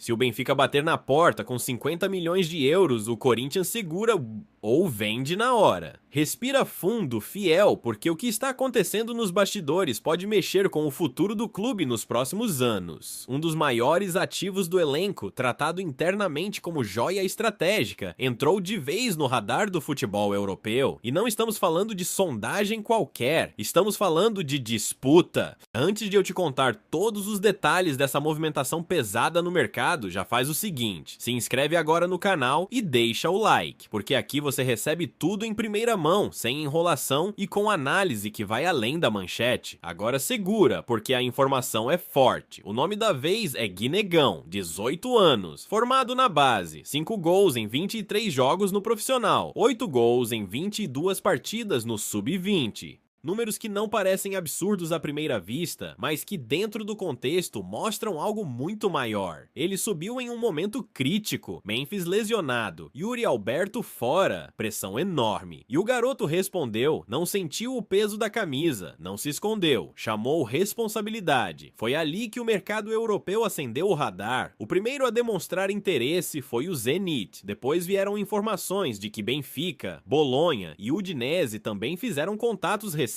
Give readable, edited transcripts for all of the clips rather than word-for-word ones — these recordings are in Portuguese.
Se o Benfica bater na porta com 50 milhões de euros, o Corinthians segura ou vende na hora. Respira fundo, fiel, porque o que está acontecendo nos bastidores pode mexer com o futuro do clube nos próximos anos. Um dos maiores ativos do elenco, tratado internamente como joia estratégica, entrou de vez no radar do futebol europeu. E não estamos falando de sondagem qualquer, estamos falando de disputa. Antes de eu te contar todos os detalhes dessa movimentação pesada no mercado, já faz o seguinte: se inscreve agora no canal e deixa o like, porque aqui você recebe tudo em primeira mão, sem enrolação e com análise que vai além da manchete. Agora segura, porque a informação é forte. O nome da vez é Guinegão, 18 anos, formado na base, 5 gols em 23 jogos no profissional, 8 gols em 22 partidas no sub-20. Números que não parecem absurdos à primeira vista, mas que dentro do contexto mostram algo muito maior. Ele subiu em um momento crítico, Memphis lesionado, Yuri Alberto fora, pressão enorme. E o garoto respondeu, não sentiu o peso da camisa, não se escondeu, chamou responsabilidade. Foi ali que o mercado europeu acendeu o radar. O primeiro a demonstrar interesse foi o Zenit. Depois vieram informações de que Benfica, Bolonha e Udinese também fizeram contatos recentes.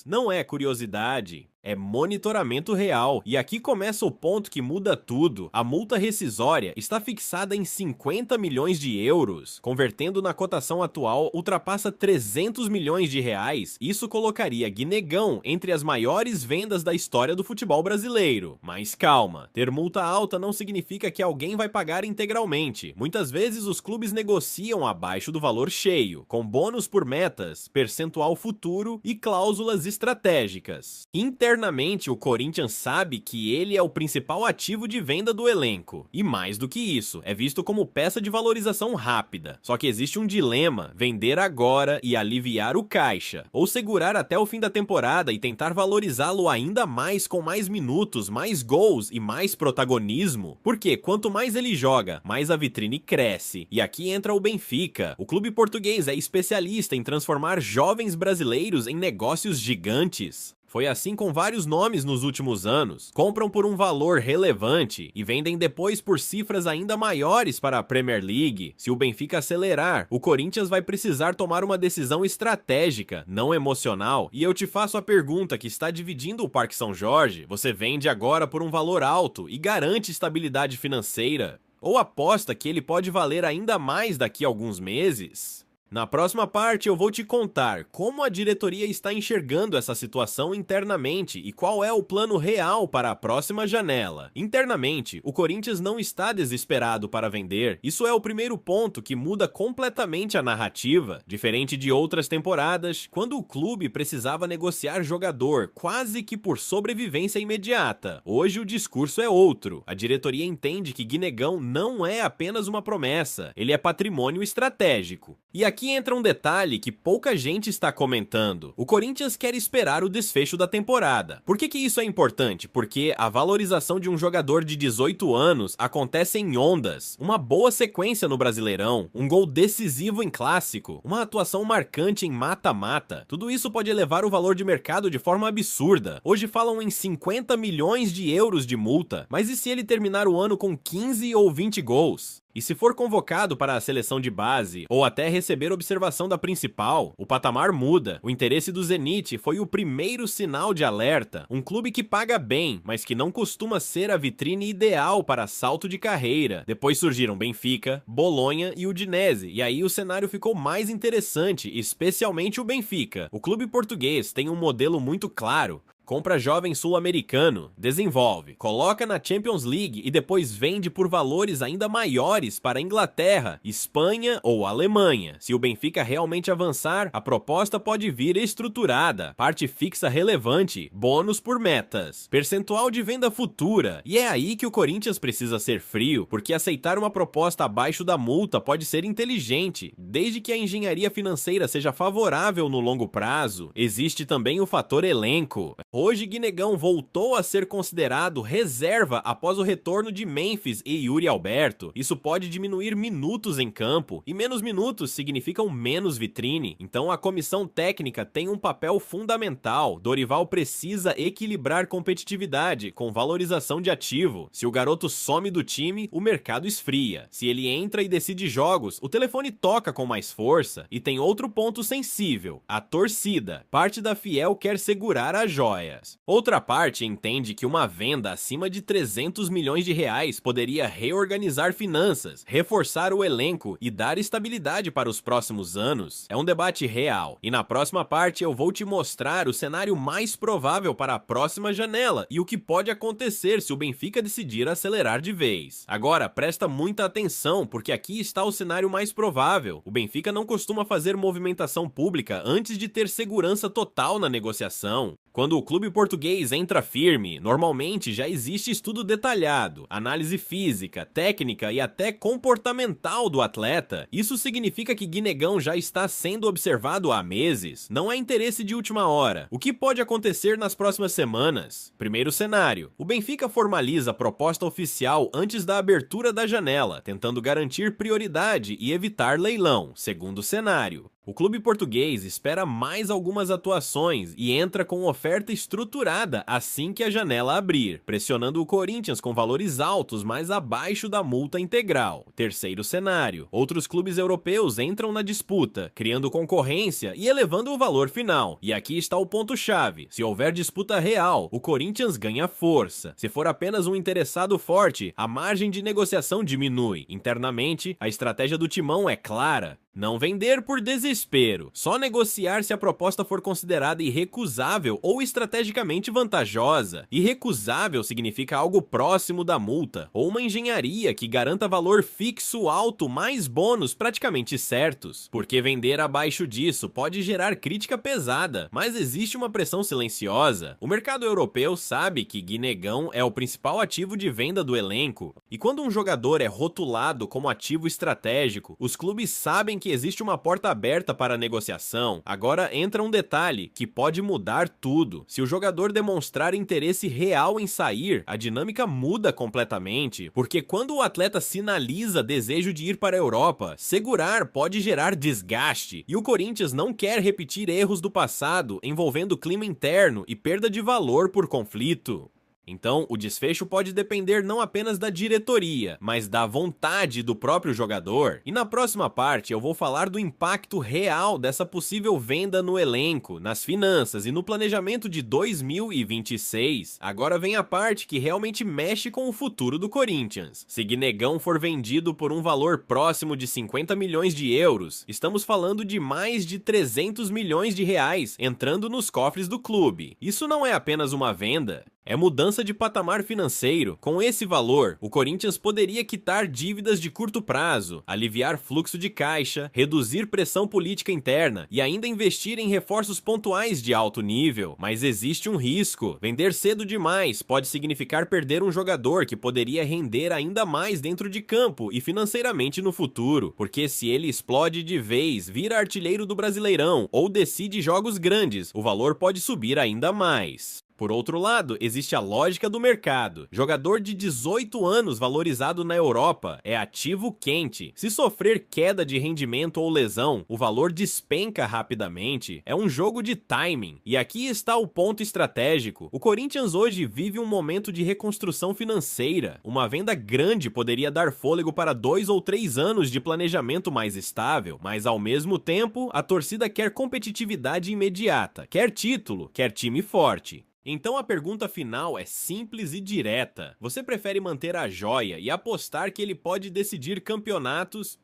Não é curiosidade, é monitoramento real. E aqui começa o ponto que muda tudo. A multa rescisória está fixada em 50 milhões de euros. Convertendo na cotação atual, ultrapassa 300 milhões de reais. Isso colocaria Guinegão entre as maiores vendas da história do futebol brasileiro. Mas calma, ter multa alta não significa que alguém vai pagar integralmente. Muitas vezes os clubes negociam abaixo do valor cheio, com bônus por metas, percentual futuro e cláusulas estratégicas. Internamente, o Corinthians sabe que ele é o principal ativo de venda do elenco. E mais do que isso, é visto como peça de valorização rápida. Só que existe um dilema: vender agora e aliviar o caixa, ou segurar até o fim da temporada e tentar valorizá-lo ainda mais com mais minutos, mais gols e mais protagonismo. Porque quanto mais ele joga, mais a vitrine cresce. E aqui entra o Benfica. O clube português é especialista em transformar jovens brasileiros em negócios gigantes. Foi assim com vários nomes nos últimos anos. Compram por um valor relevante e vendem depois por cifras ainda maiores para a Premier League. Se o Benfica acelerar, o Corinthians vai precisar tomar uma decisão estratégica, não emocional. E eu te faço a pergunta que está dividindo o Parque São Jorge: você vende agora por um valor alto e garante estabilidade financeira? Ou aposta que ele pode valer ainda mais daqui a alguns meses? Na próxima parte eu vou te contar como a diretoria está enxergando essa situação internamente e qual é o plano real para a próxima janela. Internamente, o Corinthians não está desesperado para vender. Isso é o primeiro ponto que muda completamente a narrativa. Diferente de outras temporadas, quando o clube precisava negociar jogador quase que por sobrevivência imediata. Hoje o discurso é outro. A diretoria entende que Guinegão não é apenas uma promessa, ele é patrimônio estratégico. E aqui entra um detalhe que pouca gente está comentando. O Corinthians quer esperar o desfecho da temporada. Por que isso é importante? Porque a valorização de um jogador de 18 anos acontece em ondas. Uma boa sequência no Brasileirão, um gol decisivo em clássico, uma atuação marcante em mata-mata. Tudo isso pode elevar o valor de mercado de forma absurda. Hoje falam em 50 milhões de euros de multa, mas e se ele terminar o ano com 15 ou 20 gols? E se for convocado para a seleção de base, ou até receber observação da principal, o patamar muda. O interesse do Zenit foi o primeiro sinal de alerta. Um clube que paga bem, mas que não costuma ser a vitrine ideal para salto de carreira. Depois surgiram Benfica, Bolonha e Udinese, e aí o cenário ficou mais interessante, especialmente o Benfica. O clube português tem um modelo muito claro. Compra jovem sul-americano, desenvolve, coloca na Champions League e depois vende por valores ainda maiores para a Inglaterra, Espanha ou Alemanha. Se o Benfica realmente avançar, a proposta pode vir estruturada, parte fixa relevante, bônus por metas, percentual de venda futura. E é aí que o Corinthians precisa ser frio, porque aceitar uma proposta abaixo da multa pode ser inteligente, desde que a engenharia financeira seja favorável no longo prazo. Existe também o fator elenco. Hoje, Guinegão voltou a ser considerado reserva após o retorno de Memphis e Yuri Alberto. Isso pode diminuir minutos em campo, e menos minutos significam menos vitrine. Então a comissão técnica tem um papel fundamental. Dorival precisa equilibrar competitividade com valorização de ativo. Se o garoto some do time, o mercado esfria. Se ele entra e decide jogos, o telefone toca com mais força. E tem outro ponto sensível: a torcida. Parte da Fiel quer segurar as joias. Outra parte entende que uma venda acima de 300 milhões de reais poderia reorganizar finanças, reforçar o elenco e dar estabilidade para os próximos anos. É um debate real. E na próxima parte eu vou te mostrar o cenário mais provável para a próxima janela e o que pode acontecer se o Benfica decidir acelerar de vez. Agora, presta muita atenção, porque aqui está o cenário mais provável. O Benfica não costuma fazer movimentação pública antes de ter segurança total na negociação. Quando o clube português entra firme, normalmente já existe estudo detalhado, análise física, técnica e até comportamental do atleta. Isso significa que Guinegão já está sendo observado há meses. Não é interesse de última hora. O que pode acontecer nas próximas semanas? Primeiro cenário: o Benfica formaliza a proposta oficial antes da abertura da janela, tentando garantir prioridade e evitar leilão. Segundo cenário: o clube português espera mais algumas atuações e entra com oferta estruturada assim que a janela abrir, pressionando o Corinthians com valores altos mais abaixo da multa integral. Terceiro cenário: outros clubes europeus entram na disputa, criando concorrência e elevando o valor final. E aqui está o ponto-chave: se houver disputa real, o Corinthians ganha força. Se for apenas um interessado forte, a margem de negociação diminui. Internamente, a estratégia do Timão é clara: não vender por desespero, só negociar se a proposta for considerada irrecusável ou estrategicamente vantajosa. Irrecusável significa algo próximo da multa, ou uma engenharia que garanta valor fixo alto mais bônus praticamente certos. Porque vender abaixo disso pode gerar crítica pesada, mas existe uma pressão silenciosa. O mercado europeu sabe que Guinegão é o principal ativo de venda do elenco, e quando um jogador é rotulado como ativo estratégico, os clubes sabem que existe uma porta aberta para a negociação. Agora entra um detalhe que pode mudar tudo. Se o jogador demonstrar interesse real em sair, a dinâmica muda completamente, porque quando o atleta sinaliza desejo de ir para a Europa, segurar pode gerar desgaste, e o Corinthians não quer repetir erros do passado envolvendo clima interno e perda de valor por conflito. Então, o desfecho pode depender não apenas da diretoria, mas da vontade do próprio jogador. E na próxima parte eu vou falar do impacto real dessa possível venda no elenco, nas finanças e no planejamento de 2026. Agora vem a parte que realmente mexe com o futuro do Corinthians. Se Guinegão for vendido por um valor próximo de 50 milhões de euros, estamos falando de mais de 300 milhões de reais entrando nos cofres do clube. Isso não é apenas uma venda, é mudança de patamar financeiro. Com esse valor, o Corinthians poderia quitar dívidas de curto prazo, aliviar fluxo de caixa, reduzir pressão política interna e ainda investir em reforços pontuais de alto nível. Mas existe um risco: vender cedo demais pode significar perder um jogador que poderia render ainda mais dentro de campo e financeiramente no futuro, porque se ele explode de vez, vira artilheiro do Brasileirão ou decide jogos grandes, o valor pode subir ainda mais. Por outro lado, existe a lógica do mercado. Jogador de 18 anos valorizado na Europa é ativo quente. Se sofrer queda de rendimento ou lesão, o valor despenca rapidamente. É um jogo de timing. E aqui está o ponto estratégico. O Corinthians hoje vive um momento de reconstrução financeira. Uma venda grande poderia dar fôlego para 2 ou 3 anos de planejamento mais estável, mas ao mesmo tempo, a torcida quer competitividade imediata, quer título, quer time forte. Então a pergunta final é simples e direta: você prefere manter a joia e apostar que ele pode decidir campeonatos,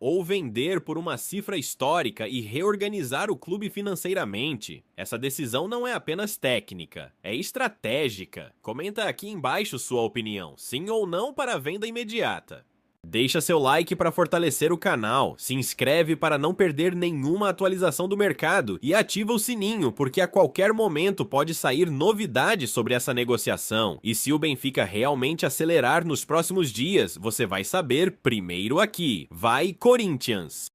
ou vender por uma cifra histórica e reorganizar o clube financeiramente? Essa decisão não é apenas técnica, é estratégica. Comenta aqui embaixo sua opinião, sim ou não para a venda imediata. Deixa seu like para fortalecer o canal, se inscreve para não perder nenhuma atualização do mercado e ativa o sininho, porque a qualquer momento pode sair novidade sobre essa negociação. E se o Benfica realmente acelerar nos próximos dias, você vai saber primeiro aqui. Vai Corinthians!